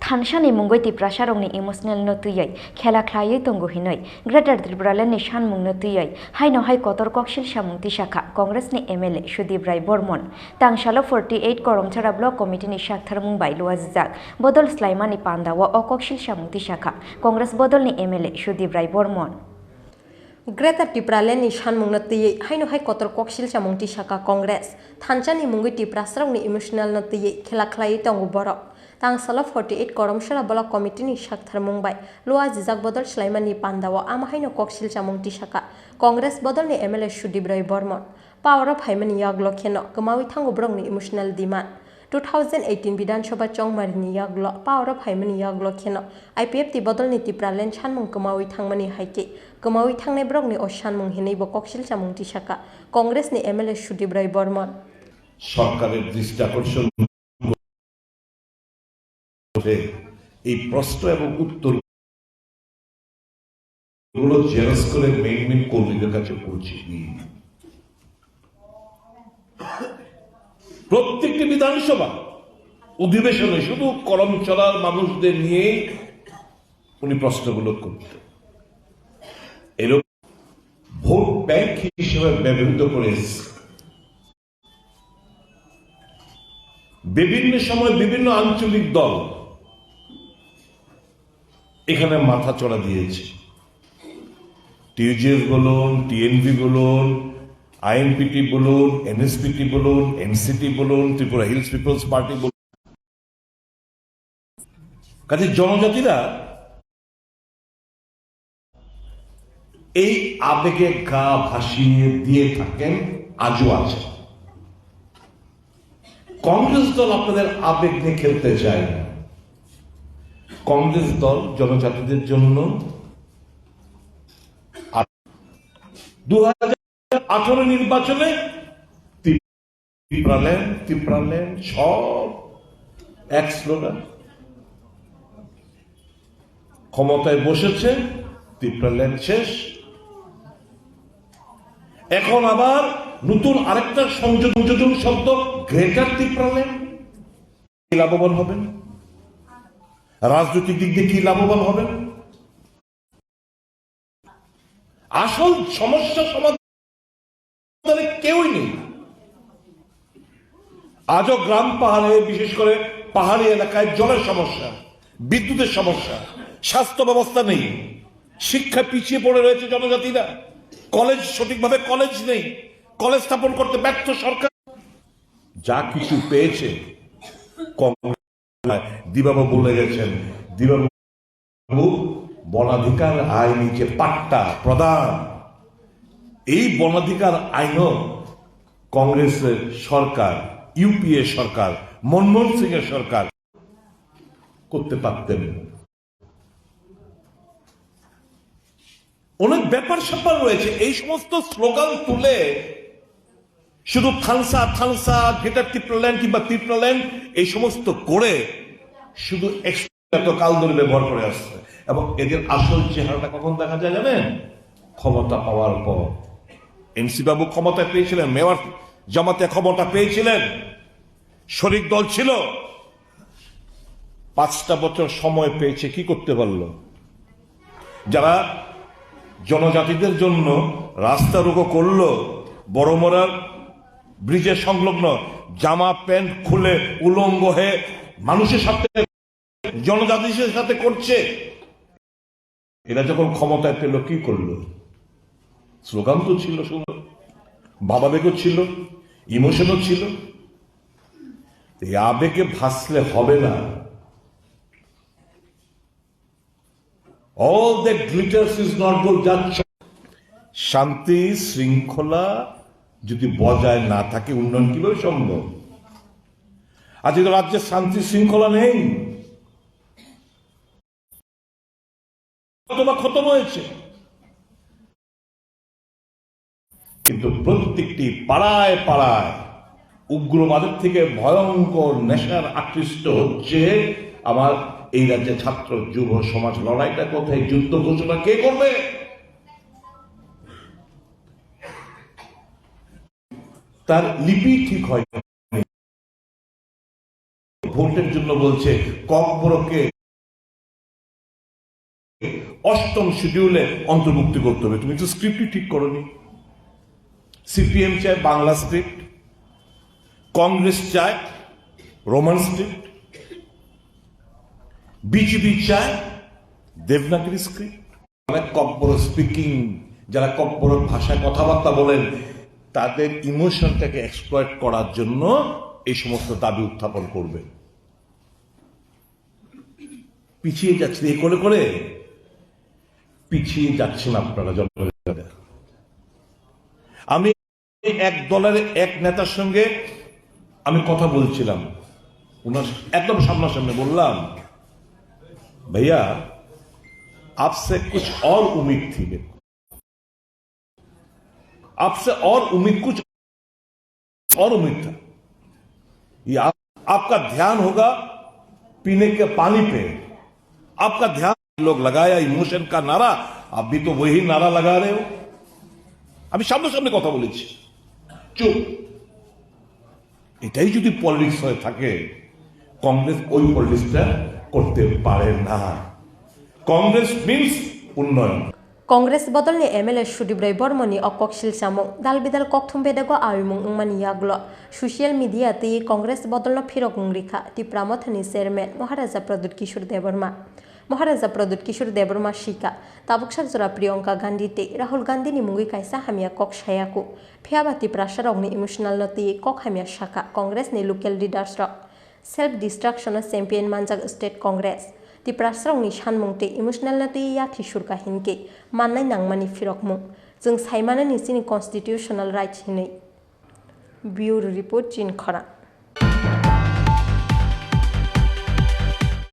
Thansani mungoi Tripura sarongni emotional no tuyai khela khlaiui tongo hinoi Greater Tipralandni Sanmungno tuyai Haino Kotor Koksilsamung Tisakha Congress ni MLA Sudip Barman tangsalo 48 Koromchara Block Committee ni Shaktharmung bai luajak bodol slaimani pandawa o Koksilsamung Tisakha Congress bodol ni MLA Sudip Barman Greater Tipralandni Sanmungno tuyai Haino Kotor Koksilsamung Tisakha Congress Thansani mungoi Tripura sarongni emotional no tuyai khela khlaiui tongo borok tangsalo 48 Koromchara Block Committee ni Shaktharmung bai luajak bodol slaimani pandawa ama Haino Koksilsamung Tisakha Congress bodol ni MLA Sudip Barman Power of Haimani Yaglo Keno Kamawi Tango Brong ni emotional demand 2018 Bidan Sabha Chongmari ni Yaglo Power of Haimani Yaglo Keno IPF ti bodol ni Tipraland Sanmung Kamawi Thangmani Haike Kamawi Thangne Brong ni Sanmung hinei bo Koksilsamung Tisakha Congress ni MLA Sudip Barman সরকারের দৃষ্টি আকর্ষণ এই প্রশ্ন এবং উত্তর গুলো xerox করে main কর্মীদের কাছে পৌঁছে দিই প্রত্যেকটি বিধানসভা অধিবেশনে শুধু কলম চলার মানুষদের নিয়ে উনি প্রশ্নগুলো করতেন এরকম ভোট ব্যাংক হিসেবে ব্যবহৃত করে বিভিন্ন সময় বিভিন্ন আঞ্চলিক দল এখানে মাথা চড়া দিয়েছে টিউজিএস বলুন টিএনভি বলুন আইএনপিটি বলুন এনএসপিটি বলুন এনসিটি বলুন ত্রিপুরা হিলস পিপলস পার্টি বলুন কাজে জনজাতিরা এই আবেগে গা ভাসিয়ে দিয়ে থাকেন আজও আছে কংগ্রেস দল আপনাদের আবেগ নিয়ে খেলতে চায় না কংগ্রেস দল জনজাতিদের জন্য 2018 নির্বাচনে ত্রিপুরাল্যান্ড সব এক স্লোগান ক্ষমতায় বসেছে ত্রিপুরাল্যান্ড শেষ এখন আবার নতুন আরেকটা সংযোজন শব্দ গ্রেটার ত্রিপুরাল্যান্ড কি লাভবান হবেন রাজনৈতিক দিক দিয়ে কি লাভবান হবেন আসল সমস্যা সমাধানে কেউই নেই আজও গ্রাম পাহাড়ে বিশেষ করে পাহাড়ি এলাকায় জলের সমস্যা বিদ্যুতের সমস্যা স্বাস্থ্য ব্যবস্থা নেই শিক্ষা পিছিয়ে পড়ে রয়েছে জনজাতিরা কলেজ সঠিকভাবে কলেজ নেই কলেজ স্থাপন করতে ব্যর্থ সরকার যা কিছু পেয়েছে দিবাবু বলে গেছেন দিবাবু বনাধিকার আইন যে পাট্টা প্রদান এই বনাধিকার আইনও কংগ্রেসের সরকার ইউপিএ সরকার মনমোহন সিং এর সরকার করতে পারতেন অনেক ব্যাপার স্যাপার রয়েছে এই সমস্ত স্লোগান তুলে শুধু থানসা গ্রেটার ত্রিপুরাল্যান্ড কিংবা ত্রিপুরাল্যান্ড এই সমস্ত করে শুধু এত কাল ধরে ব্যবহার করে আসছে এবং এদের আসল চেহারাটা কখন দেখা যায় জানেন ক্ষমতা পাওয়ার পর এনসি বাবু ক্ষমতা পেয়েছিলেন মেয়র জামাতে ক্ষমতা পেয়েছিলেন শরিক দল ছিল 5টা বছর সময় পেয়েছে কি করতে পারলো যারা জনজাতিদের জন্য রাস্তা রোকো করলো বড়মরার ব্রিজের সংলগ্ন জামা প্যান্ট খুলে উলঙ্গ হয়ে মানুষের সাথে জনজাতিদের সাথে করছে এরা যখন ক্ষমতায় পেল কি করলো স্লোগান তো ছিল ভাবাবেগও ছিল ইমোশনও ছিল এই আবেগে ভাসলে হবে না all that glitters is not gold শান্তি শৃঙ্খলা যদি বজায় না থাকে উন্নয়ন কিভাবে সম্ভব আজকে রাজ্যে শান্তি শৃঙ্খলা নেই খতম হয়েছে কিন্তু প্রত্যেকটি পাড়ায় পাড়ায় উগ্রবাদের থেকে ভয়ঙ্কর নেশার আকৃষ্ট হচ্ছে আমার এই রাজ্যে ছাত্র যুব সমাজ লড়াইটা কোথায় যুদ্ধ ঘোষণা কে করবে তার লিপি ঠিক হয় ভোটের জন্য বলছে ককবরকে 8ম শিডিউলে অন্তর্ভুক্তি করতে হবে। তুমি তো স্ক্রিপ্টই ঠিক করনি। সিপিএম চায় বাংলা স্ক্রিপ্ট, কংগ্রেস চায় রোমান স্ক্রিপ্ট, বিজেপি চায় দেবনাগরী স্ক্রিপ্ট। ককবর স্পিকিং, যারা ককবর ভাষায় কথাবার্তা বলেন, তাদের ইমোশনটাকে এক্সপ্লয়েট করার জন্য এই সমস্ত দাবি উত্থাপন করবে। পিছিয়ে যাচ্ছে এই করে করে, পিছিয়ে যাচ্ছেন আপনারা জনগণের। আমি এক দলের এক নেতার সঙ্গে আমি কথা বলছিলাম, উনার একদম সামনাসামনি বললাম, भैया आपसे कुछ और उम्मीद थी, आपसे और उम्मीद कुछ और उम्मीद था। ये आपका ध्यान होगा पीने के पानी पे, आपका ध्यान लोग लगाया इमोशन का नारा, आप भी तो वही नारा लगा रहे हो। আমি সামনে কথা বলেছি, চুপ। এটাই যদি পলিটিক্স হয়ে থাকে, কংগ্রেস ওই পলিটিক্সটা করতে পারে না। কংগ্রেস মিন্স উন্নয়ন। Kongres bodolni MLA Sudip Barman o Koksilsamung dalbidal kokthum bedego awimung ungmani yaglo social media ti Kongres bodolno phirok ungrikha Tipramothani chairman Maharaja Pradut Kishore Debarma Maharaja Pradut Kishore Debarma shika tabuksak jora Priyanka Gandhi te Rahul Gandhi ni mungi kaisa hamia kok shayaku phiaba Tiprasarokni emotional noti kok hamia shaka Kongres ni local leaders rok self destruction champion manjak state Congress Tiprasarokni Sanmung te emotional noti ya thishur kahinke mannai nangmani phirokmung जों साइमानो निसिनि constitutional rights हिनै Bureau report Chini Khorang